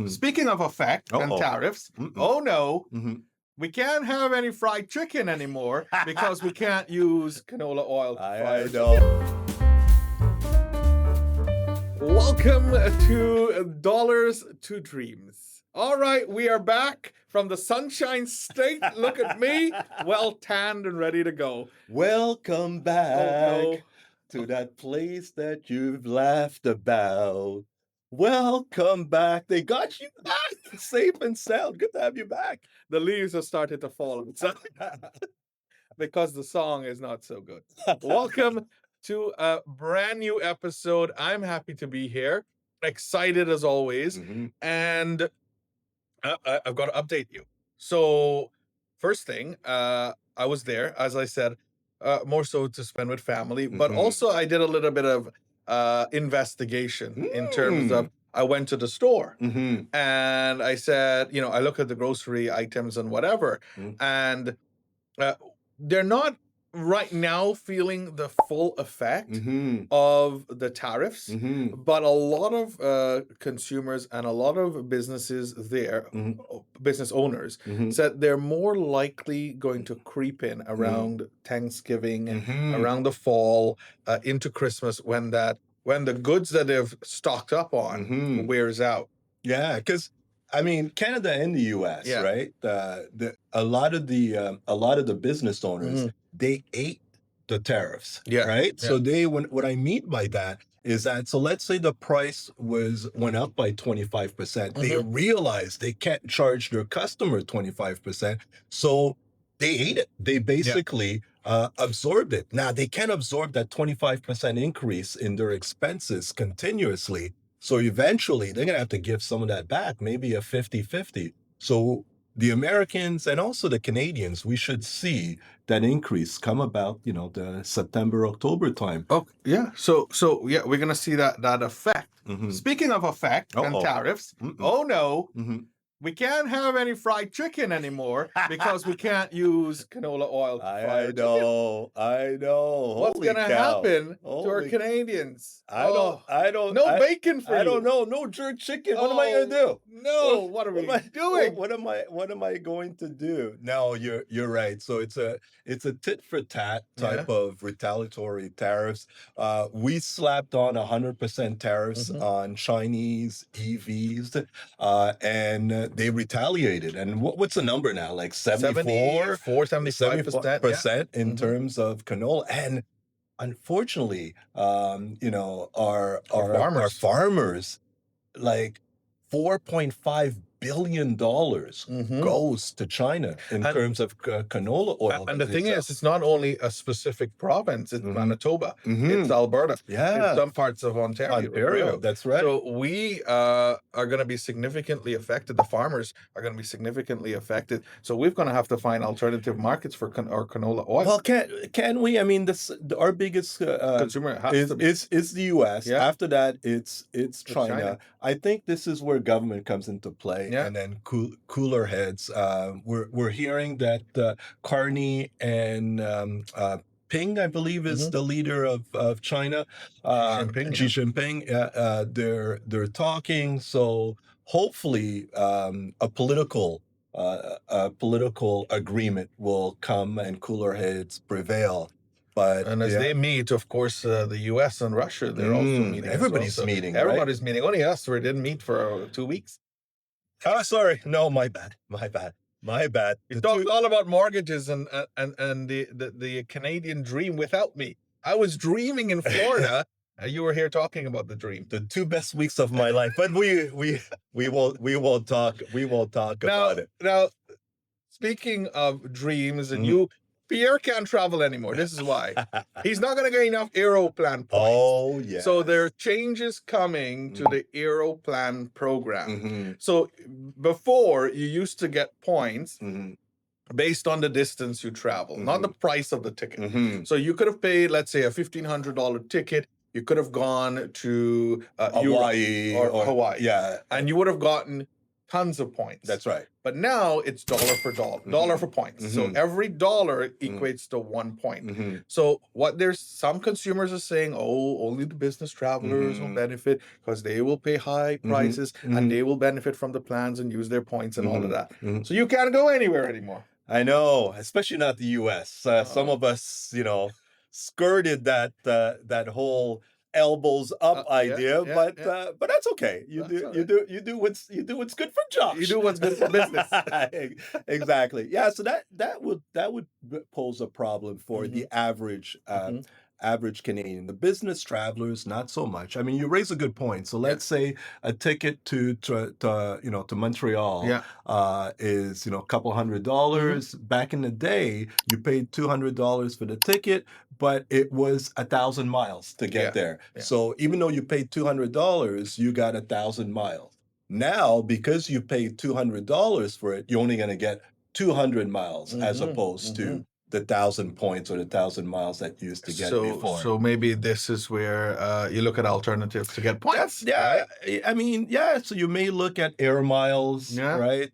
Speaking of effect and Uh-oh. tariffs, Mm-mm. oh no, Mhm. we can't have any fried chicken anymore because we can't use canola oil to fry I our know. chicken. Welcome to Dollars to Dreams. All right, we are back from the Sunshine State. Look at me, well tanned and ready to go. Welcome back Oh no. to that place that you've laughed about. Welcome back. They got you back safe and sound. Good to have you back. The leaves have started to fall outside because the song is not so good. Welcome to a brand new episode. I'm happy to be here, excited as always, Mhm. and I've got to update you. So, first thing, I was there, as I said, more so to spend with family, but Mhm. also I did a little bit of investigation in terms of Mm. I went to the store Mhm. and I said, I look at the grocery items and whatever, Mm. and uh, they're not right now feeling the full effect Mhm. of the tariffs, Mhm. but a lot of consumers and a lot of businesses there, Mhm. business owners, Mhm. said they're more likely going to creep in Mhm. around Thanksgiving, Mhm. around the fall, into Christmas when the goods that they've stocked up on Mhm. wears out. Yeah, because I mean, Canada and the U.S., Yeah. right? A lot of the business owners Mhm. they ate the tariffs, Yeah. right? Yeah. So what I mean by that is that so let's say the price went up by 25%. They Mhm. realized they can't charge their customer 25%, so they ate it. They basically absorbed it. Now they can't absorb that 25% increase in their expenses continuously. So eventually they're going to have to give some of that back, maybe a 50-50. So the Americans and also the Canadians, we should see that increase come about, the September, October time. Oh, yeah. So yeah, we're gonna see that effect. Mhm. Speaking of effect and Uh-oh. tariffs, Mm-mm. oh no, Mhm. we can't have any fried chicken anymore because we can't use canola oil to fry our chicken. I know. What's Holy gonna cow. happen to our Holy, Canadians? I don't, Oh, I don't, no bacon for I don't you. know. No jerk chicken. What am I gonna Oh do? no, what are What am we I doing? what am I going to do? No, you're right. So it's a tit for tat Yeah. type of retaliatory tariffs. We slapped on 100% tariffs Mhm. on Chinese EVs, and they retaliated. And what's the number now? Like 74, 75%. Yeah. 75% in Mhm. terms of canola. And unfortunately, our farmers. farmers, like $4.5 billion Mhm. goes to China in And terms of canola oil And that the they thing sell. is, it's not only a specific province, it's Mhm. Manitoba, it's Mhm. Alberta, it's Yeah, some parts of Ontario. Ontario, that's right. So we are going to be significantly affected. The farmers are going to be significantly affected. So we're going to have to find alternative markets for our canola oil. Well, can we? I mean, our biggest Consumer has to be. is the U.S. Yeah. After that, it's China. China. I think this is where government comes into play, Yeah. and then cooler heads. We're hearing that Carney and Ping, I believe, is Mhm. the leader of China. Jinping, Xi yeah. Jinping. They're talking. So hopefully, a political agreement will come and cooler heads prevail. But And as yeah, they meet, of course, the U.S. and Russia, they're also meeting as well. everybody's So meeting, right? everybody's meeting. Only us, we didn't meet for 2 weeks. Oh, sorry. No, my bad. You talked all about mortgages and the Canadian dream without me. I was dreaming in Florida. You were here talking about the dream. The 2 best weeks of my life. But we won't talk about it. Now, speaking of dreams, and Mhm. Pierre can't travel anymore. This is why. He's not going to get enough Aeroplan points. Oh yeah. So there are changes coming to the Aeroplan program. Mhm. So before, you used to get points Mhm. based on the distance you travel, not the price of the ticket. Mhm. So you could have paid, let's say, a $1,500 ticket. You could have gone to Hawaii Europe or Hawaii, yeah. and you would have gotten tons of points. That's right. But now it's dollar for dollar, dollar for points. So every dollar equates to 1 point. So what there's some consumers are saying, oh, only the business travelers will benefit because they will pay high prices and they will benefit from the plans and use their points and all of that. So you can't go anywhere anymore. I know, especially not the U.S. Some of us, skirted that whole elbows up idea, but that's okay. You do what's good for Josh. You do what's good for business. Exactly. Yeah. So that would pose a problem for the average Canadian. The business travelers, not so much. I mean, you raise a good point. So let's say a ticket to Montreal is a couple $100. Back in the day, you paid $200 for the ticket, but it was 1,000 miles to get there. So even though you paid $200, you got 1,000 miles. Now, because you paid $200 for it, you're only going to get 200 miles as opposed to the 1,000 points or the 1,000 miles that you used to get before. So maybe this is where you look at alternatives to get points. Right? I mean, so you may look at air miles, right?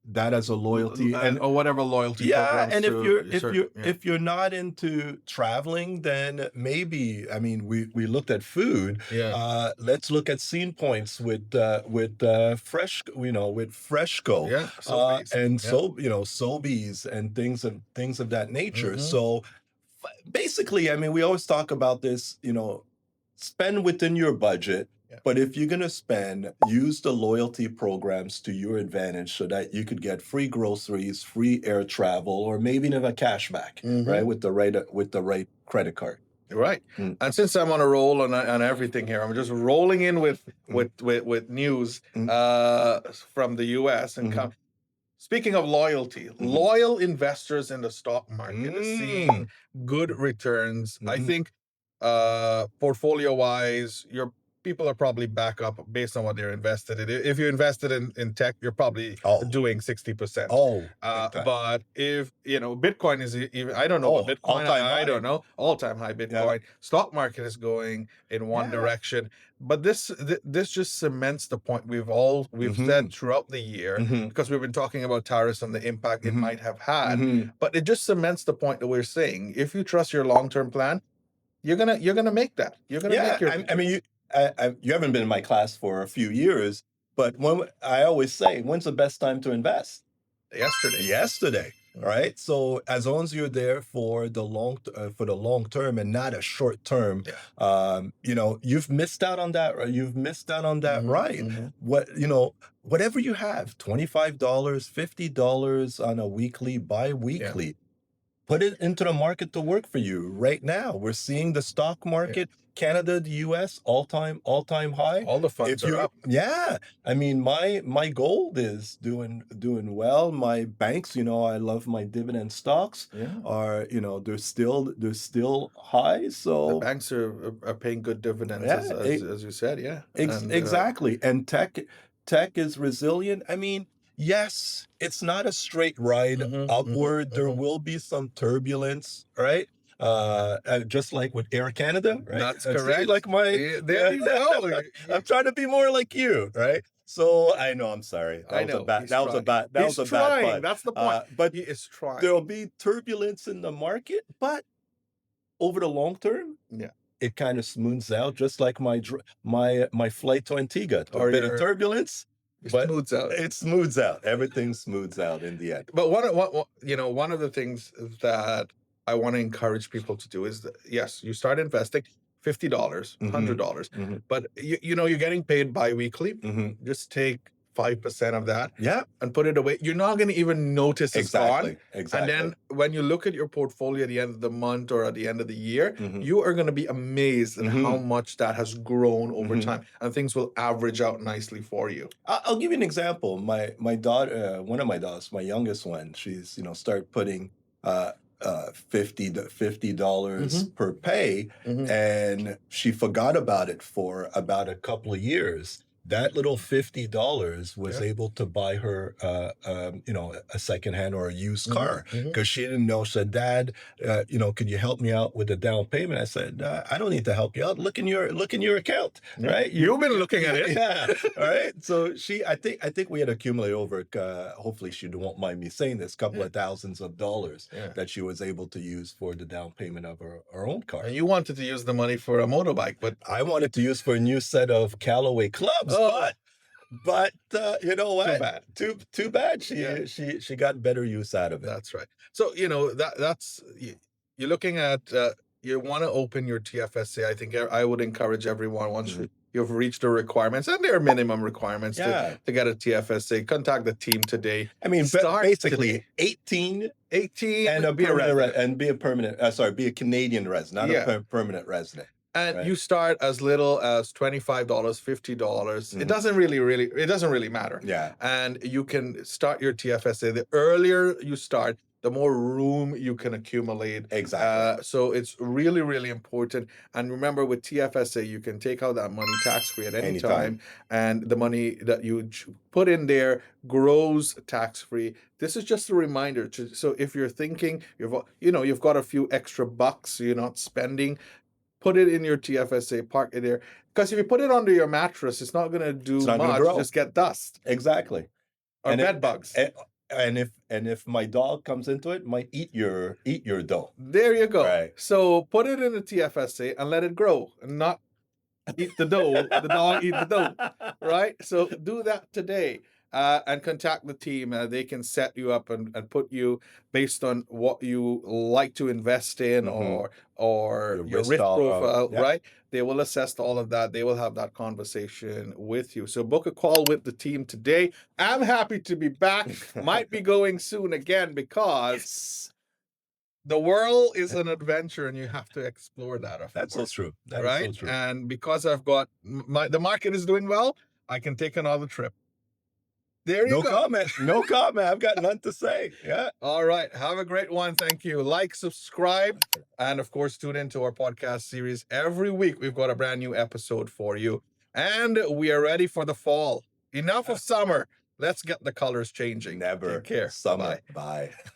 That as a loyalty or whatever loyalty. And if you're not into traveling, then maybe, I mean, we looked at food. Let's look at scene points with Freshco, with Freshco. Sobeys and things of that nature. So basically, I mean, we always talk about this, spend within your budget. But if you're going to spend, use the loyalty programs to your advantage so that you could get free groceries, free air travel, or maybe even a cashback, right? With the right credit card. Right. And since I'm on a roll on everything here, I'm just rolling in with news from the US and speaking of loyalty, loyal investors in the stock market are seeing good returns. I think portfolio wise, your people are probably back up based on what they're invested in. If you invested in tech, you're probably doing 60%. But if Bitcoin is even, I don't know what Bitcoin, I don't know, all-time high Bitcoin. Stock market is going in one direction. But this just cements the point we've said throughout the year, because we've been talking about tariffs and the impact it might have had. But it just cements the point that we're saying. If you trust your long-term plan, you're gonna make that. You're gonna make your. I mean, you haven't been in my class for a few years, but I always say, when's the best time to invest? Yesterday. Right. So as long as you're there for the long term and not a short term, you've missed out on that. Right? You've missed out on that ride. Whatever you have, $25, $50 on a weekly, bi-weekly. Put it into the market to work for you right now. We're seeing the stock market, Canada, the US, all-time high. All the funds are up. Yeah. I mean, my gold is doing well. My banks, I love my dividend stocks are, they're still high. So the banks are paying good dividends, as you said. Exactly. And tech is resilient. I mean, yes, it's not a straight ride upward. There will be some turbulence, right? Just like with Air Canada, right? That's correct. Like there you go. I'm trying to be more like you, right? So I know. I'm sorry. That was a bad pun. That's the point. But he is trying. There'll be turbulence in the market, but over the long term, it kind of smooths out. Just like my flight to Antigua, a bit of turbulence. It smooths out. Everything smooths out in the end. But one of the things that I want to encourage people to do is that, yes, you start investing $50, $100, but you're getting paid bi-weekly. Just take 5% of that and put it away. You're not going to even notice it's gone. And then when you look at your portfolio at the end of the month or at the end of the year, you are going to be amazed at how much that has grown over time, and things will average out nicely for you. I'll give you an example. My daughter, one of my daughters, my youngest one, she's start putting $50 per pay, and she forgot about it for about a couple of years. that little $50 was Yeah. able to buy her, a secondhand or a used car Mhm. because she didn't know. She said, "Dad, could you help me out with the down payment?" I said, "I don't need to help you out. Look in your account, Yeah. right? You've been looking at it. Yeah, all right." So I think we had accumulated over. Hopefully, she won't mind me saying this. Couple Yeah. of thousands of dollars Yeah. that she was able to use for the down payment of her own car. And you wanted to use the money for a motorbike, but I wanted to use for a new set of Callaway clubs, oh, but you know too what? bad. Too bad. Yeah. She got better use out of it. That's right. So, that's you're looking at you want to open your TFSA. I think I would encourage everyone once Mhm. you've reached the requirements, and there are minimum requirements Yeah. to get a TFSA. Contact the team today. I mean, Start basically today. 18 18 and be a resident. be a permanent. Be a Canadian resident, not Yeah. a permanent resident. And Right. you start as little as $25, $50. It Mhm. doesn't really matter. Yeah. And you can start your TFSA. The earlier you start, the more room you can accumulate. Exactly. So it's really, really important. And remember, with TFSA, you can take out that money tax-free at any Anytime. time, and the money that you put in there grows tax-free. This is just a reminder. So if you're thinking you've got a few extra bucks you're not spending, put it in your TFSA, park it there. Because if you put it under your mattress, it's not going to do It's not gonna much. grow. Just get dust Exactly. or And bed bugs. if my dog comes into it, might eat your dough. There you go. Right. So put it in the TFSA and let it grow, and not eat the dough. The dog eat the dough, right? So do that today. And contact the team. They can set you up and put you based on what you like to invest in, Mhm. or your risk risk all- profile, yeah. right? They will assess all of that. They will have that conversation with you. So book a call with the team today. I'm happy to be back. Might be going soon again because Yes. the world is an adventure and you have to explore that, of That's so course, true. That is right? so true. And because I've got the market is doing well, I can take another trip. There you No go. comment. No comment. I've got none to say. Yeah. All right. Have a great one. Thank you. Like, subscribe, and of course, tune into our podcast series. Every week, we've got a brand new episode for you. And we are ready for the fall. Enough of summer. Let's get the colors changing. Never. Take care. Summer. Bye-bye. Bye.